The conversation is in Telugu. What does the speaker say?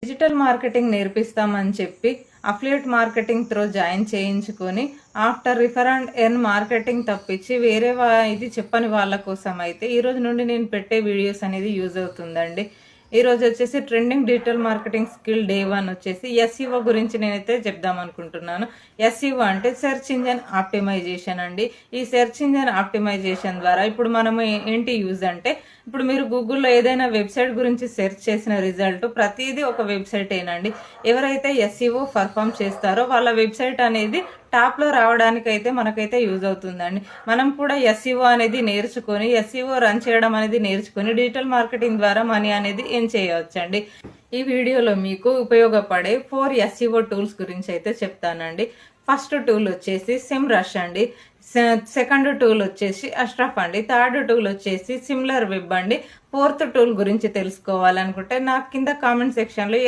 డిజిటల్ మార్కెటింగ్ నేర్పిస్తామని చెప్పి అఫిలియేట్ మార్కెటింగ్ త్రో జాయిన్ చేయించుకొని after refer and earn marketing తప్పించి వేరే ఇది చెప్పని వాళ్ళ కోసం అయితే ఈ రోజు నుండి నేను పెట్టే వీడియోస్ అనేది యూజ్ అవుతుందండి. ఈ రోజు వచ్చేసి trending digital marketing skill day 1 వచ్చేసి ఎస్ఈఓ గురించి నేనైతే చెప్దాం అనుకుంటున్నాను. ఎస్ఈఓ అంటే సెర్చ్ ఇంజన్ ఆప్టిమైజేషన్ అండి. ఈ సెర్చ్ ఇంజన్ ఆప్టిమైజేషన్ ద్వారా ఇప్పుడు మనం ఏంటి యూజ్ అంటే, ఇప్పుడు మీరు గూగుల్లో ఏదైనా వెబ్సైట్ గురించి సెర్చ్ చేసిన రిజల్ట్ ప్రతిదీ ఒక వెబ్సైట్ ఏనండి. ఎవరైతే ఎస్ఈఓ పర్ఫామ్ చేస్తారో వాళ్ళ వెబ్సైట్ అనేది టాప్ లో రావడానికి అయితే మనకైతే యూజ్ అవుతుందండి. మనం కూడా ఎస్ఈఓ అనేది నేర్చుకొని ఎస్ఈఓ రన్ చేయడం అనేది నేర్చుకొని డిజిటల్ మార్కెటింగ్ ద్వారా మనీ అనేది ఏం చేయవచ్చండి. ఈ వీడియోలో మీకు ఉపయోగపడే 4 ఎస్ఈఓ టూల్స్ గురించి అయితే చెప్తానండి. ఫస్ట్ టూల్ వచ్చేసి సిమ్ రష్ అండి. సెకండ్ టూల్ వచ్చేసి అష్రఫ్ అండి. థర్డ్ టూల్ వచ్చేసి సిమిలర్ వెబ్ అండి. ఫోర్త్ టూల్ గురించి తెలుసుకోవాలనుకుంటే నాకు కింద కామెంట్ సెక్షన్ లో